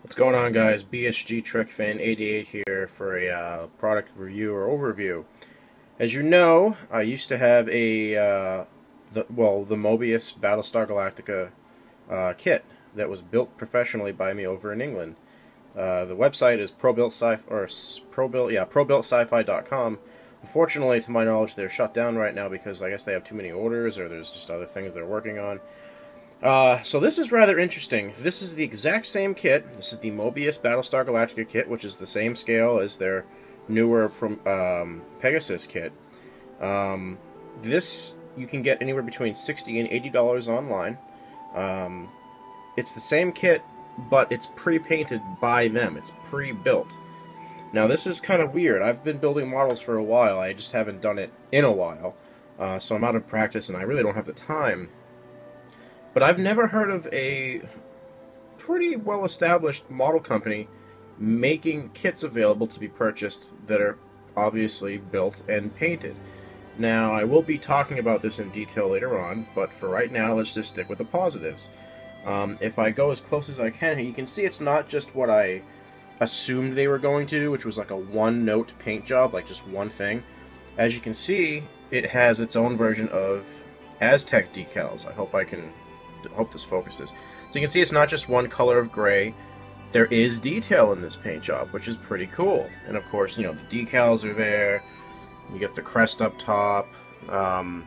What's going on, guys? BSG Trek Fan 88 here for a product review or overview. As you know, I used to have the Mobious Battlestar Galactica kit that was built professionally by me over in England. The website is ProBuiltSci-Fi.com. Unfortunately, to my knowledge, they're shut down right now because I guess they have too many orders or there's just other things they're working on. So this is rather interesting. This is the exact same kit. This is the Mobious Battlestar Galactica kit, which is the same scale as their newer Pegasus kit. This you can get anywhere between $60 and $80 online. It's the same kit, but it's pre-painted by them. It's pre-built. Now this is kind of weird. I've been building models for a while. I just haven't done it in a while. So I'm out of practice and I really don't have the time. But I've never heard of a pretty well-established model company making kits available to be purchased that are obviously built and painted. Now, I will be talking about this in detail later on, but for right now, let's just stick with the positives. If I go as close as I can, you can see it's not just what I assumed they were going to do, which was like a one-note paint job, like just one thing. As you can see, it has its own version of Aztec decals. I hope this focuses. So you can see it's not just one color of gray. There is detail in this paint job, which is pretty cool. And of course, you know, the decals are there. You get the crest up top. And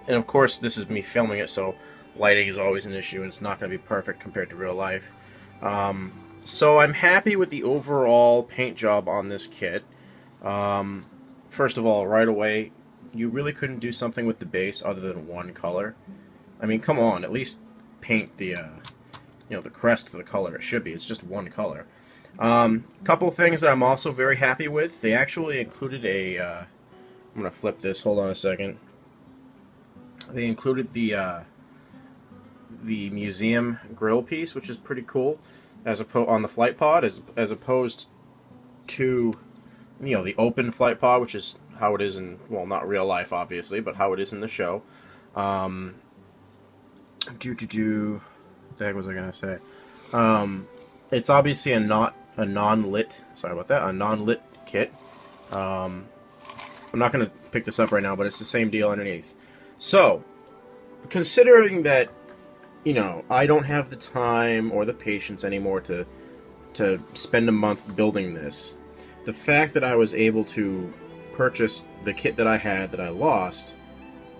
of course, this is me filming it, so lighting is always an issue, and it's not going to be perfect compared to real life. So I'm happy with the overall paint job on this kit. First of all, right away, you really couldn't do something with the base other than one color. I mean, come on, at least paint the, the crest to the color it should be. It's just one color. Couple things that I'm also very happy with. They actually included a, I'm going to flip this, hold on a second. They included the museum grill piece, which is pretty cool, on the flight pod, as opposed to, the open flight pod, which is how it is in, well, not real life, obviously, but how it is in the show. The heck was I gonna say? It's obviously a non-lit. Sorry about that. A non-lit kit. I'm not gonna pick this up right now, but it's the same deal underneath. So, considering that, I don't have the time or the patience anymore to spend a month building this, the fact that I was able to purchase the kit that I had that I lost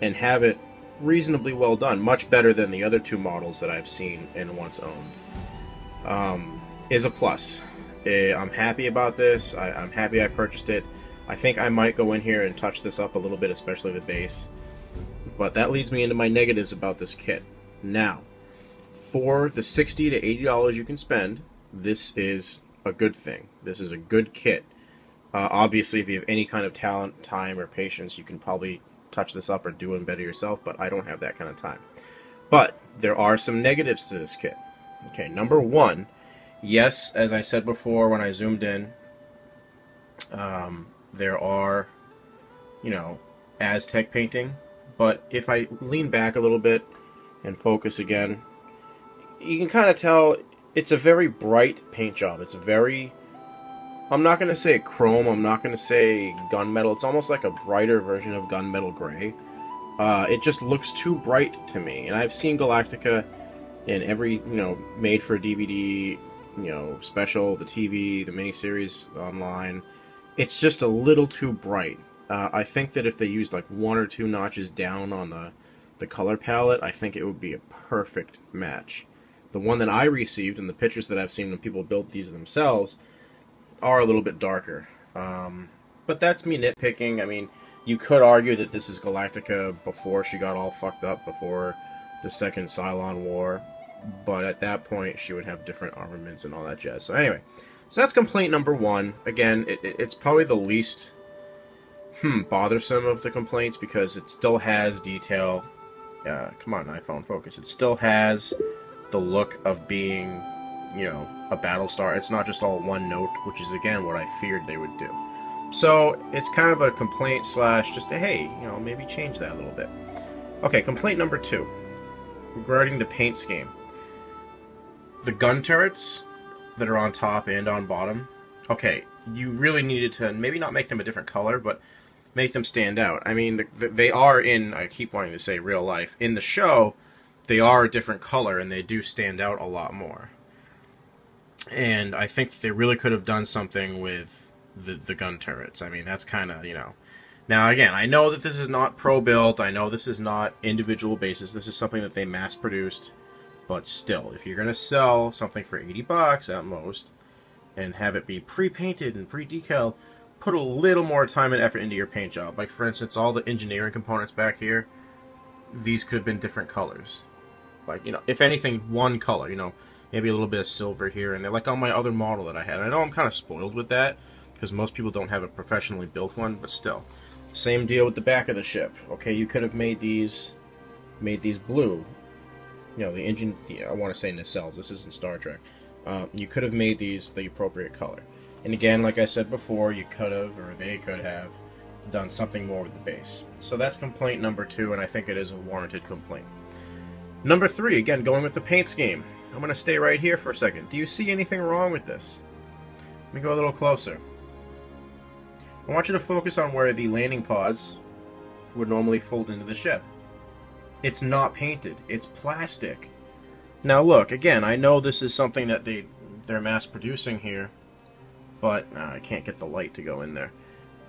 and have it reasonably well done, much better than the other two models that I've seen and once owned, is a plus. I'm happy about this. I'm happy I purchased it. I think I might go in here and touch this up a little bit, especially the base. But that leads me into my negatives about this kit. Now, for the $60 to $80 you can spend, this is a good thing. This is a good kit. Obviously, if you have any kind of talent, time, or patience, you can probably touch this up or do it better yourself, but I don't have that kind of time. But there are some negatives to this kit. Okay, number one, yes, as I said before when I zoomed in, there are, Aztec painting, but if I lean back a little bit and focus again, you can kind of tell it's a very bright paint job. It's very, I'm not going to say chrome, I'm not going to say gunmetal. It's almost like a brighter version of gunmetal gray. It just looks too bright to me. And I've seen Galactica in every, made-for-DVD, special, the TV, the miniseries online. It's just a little too bright. I think that if they used like one or two notches down on the color palette, I think it would be a perfect match. The one that I received and the pictures that I've seen when people built these themselves are a little bit darker. But that's me nitpicking. I mean, you could argue that this is Galactica before she got all fucked up, before the second Cylon War, but at that point she would have different armaments and all that jazz. So anyway, so that's complaint number one. Again, it's probably the least bothersome of the complaints because it still has detail. Come on, iPhone, focus. It still has the look of being, a Battlestar. It's not just all one note, which is, again, what I feared they would do. So, it's kind of a complaint slash just a, hey, maybe change that a little bit. Okay, complaint number two, regarding the paint scheme. The gun turrets that are on top and on bottom, okay, you really needed to maybe not make them a different color, but make them stand out. I mean, they are in, I keep wanting to say real life, in the show, they are a different color, and they do stand out a lot more. And I think they really could have done something with the gun turrets. I mean, that's kind of, you know... Now, again, I know that this is not pro-built, I know this is not individual basis, this is something that they mass-produced, but still, if you're going to sell something for $80 at most, and have it be pre-painted and pre-decaled, put a little more time and effort into your paint job. Like, for instance, all the engineering components back here, these could have been different colors. Like, you know, if anything, one color, you know, maybe a little bit of silver here and there, like on my other model that I had. I know I'm kind of spoiled with that, because most people don't have a professionally built one, but still. Same deal with the back of the ship. Okay, you could have made these blue. You know, the engine, I want to say nacelles, this isn't Star Trek. You could have made these the appropriate color. And again, like I said before, you could have, or they could have, done something more with the base. So that's complaint number 2, and I think it is a warranted complaint. Number 3, again, going with the paint scheme. I'm going to stay right here for a second. Do you see anything wrong with this? Let me go a little closer. I want you to focus on where the landing pods would normally fold into the ship. It's not painted. It's plastic. Now look, again, I know this is something that they're mass producing here, but I can't get the light to go in there.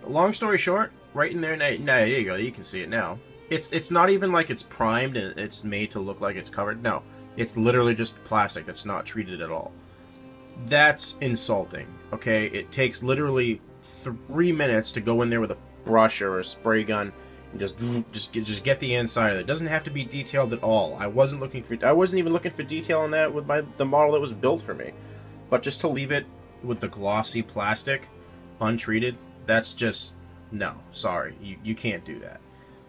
Long story short, right in there, there you go, you can see it now. It's not even like it's primed and it's made to look like it's covered. No, it's literally just plastic that's not treated at all. That's insulting, okay? It takes literally 3 minutes to go in there with a brush or a spray gun and just get the inside of it. It doesn't have to be detailed at all. I wasn't even looking for detail on that with the model that was built for me. But just to leave it with the glossy plastic, untreated, that's just, no, sorry, you can't do that.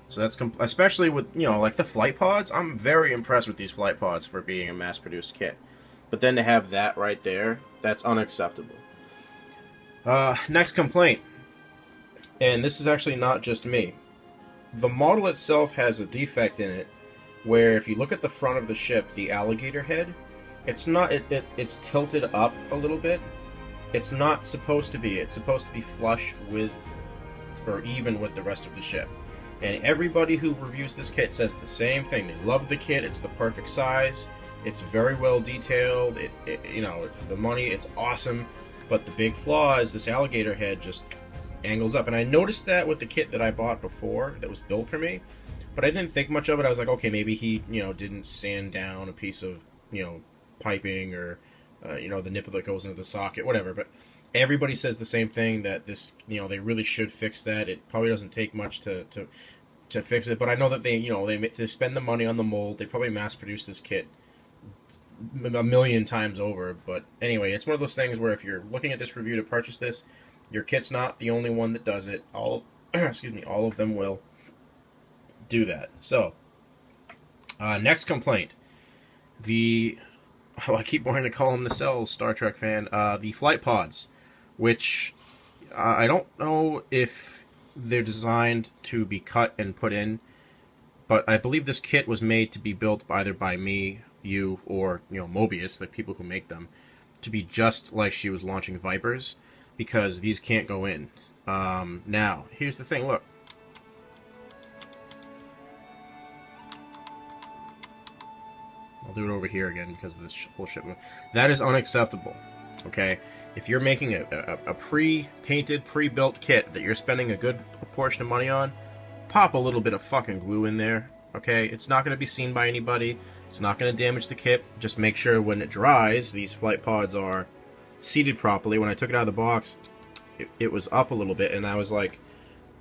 So that's, especially with, you know, like the flight pods, I'm very impressed with these flight pods for being a mass-produced kit. But then to have that right there, that's unacceptable. Next complaint, and this is actually not just me. The model itself has a defect in it, where if you look at the front of the ship, the alligator head, it's tilted up a little bit. It's not supposed to be. It's supposed to be flush with, or even with the rest of the ship. And everybody who reviews this kit says the same thing. They love the kit. It's the perfect size. It's very well detailed. You know, for the money, it's awesome. But the big flaw is this alligator head just angles up. And I noticed that with the kit that I bought before that was built for me. But I didn't think much of it. I was like, okay, maybe he, you know, didn't sand down a piece of, you know, piping or, you know, the nipple that goes into the socket, whatever. But everybody says the same thing, that this, you know, they really should fix that. It probably doesn't take much to fix it. But I know that they, you know, they spend the money on the mold. They probably mass produce this kit a million times over. But anyway, it's one of those things where if you're looking at this review to purchase this, your kit's not the only one that does it. All excuse me, all of them will do that. So next complaint, I keep wanting to call them nacelles, Star Trek fan, the flight pods, which I don't know if they're designed to be cut and put in, but I believe this kit was made to be built either by me, you, or, you know, Mobious, the people who make them, to be just like she was launching Vipers, because these can't go in. Now, here's the thing, look. I'll do it over here again because of this whole shipment. That is unacceptable, okay? If you're making a pre-painted, pre-built kit that you're spending a good portion of money on, pop a little bit of fucking glue in there, okay? It's not going to be seen by anybody. It's not going to damage the kit. Just make sure when it dries, these flight pods are seated properly. When I took it out of the box, it was up a little bit, and I was like,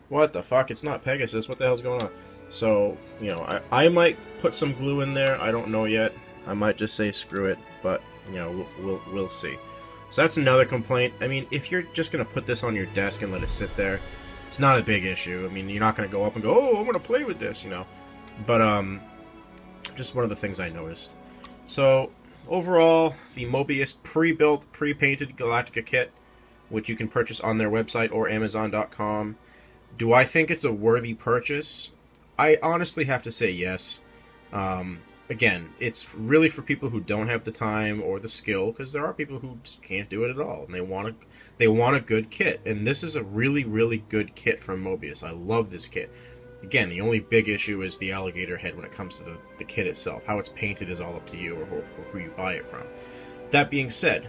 what the fuck? It's not Pegasus. What the hell's going on? So, you know, I might put some glue in there. I don't know yet. I might just say screw it, but, you know, we'll see. So that's another complaint. I mean, if you're just going to put this on your desk and let it sit there, it's not a big issue. I mean, you're not going to go up and go, oh, I'm going to play with this, you know. But, just one of the things I noticed. So, overall, the Mobius pre-built, pre-painted Galactica kit, which you can purchase on their website or Amazon.com. Do I think it's a worthy purchase? I honestly have to say yes. again, it's really for people who don't have the time or the skill, because there are people who just can't do it at all, and they want a good kit, and this is a really, really good kit from Mobius. I love this kit. Again, the only big issue is the alligator head when it comes to the kit itself. How it's painted is all up to you, or who you buy it from. That being said,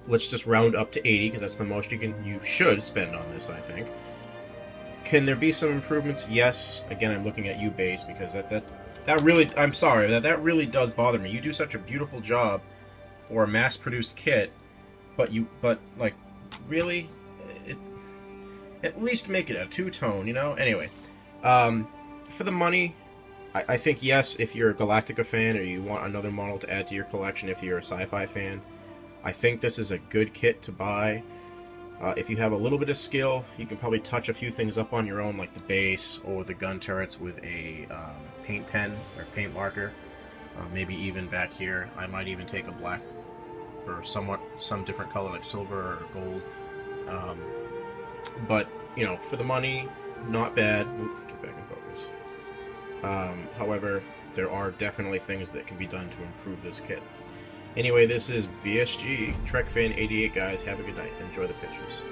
let's just round up to 80, because that's the most you should spend on this, I think. Can there be some improvements? Yes. Again, I'm looking at you, Base, because that really, I'm sorry, that really does bother me. You do such a beautiful job for a mass-produced kit, but like, really? At least make it a two-tone, you know? Anyway, for the money, I think, yes, if you're a Galactica fan or you want another model to add to your collection if you're a sci-fi fan, I think this is a good kit to buy. If you have a little bit of skill, you can probably touch a few things up on your own, like the base or the gun turrets with a paint pen or paint marker. Maybe even back here, I might even take a black or some different color like silver or gold. But, you know, for the money, not bad. Oop, get back in focus. However, there are definitely things that can be done to improve this kit. Anyway, this is BSG, Trek Fan 88, guys. Have a good night. Enjoy the pictures.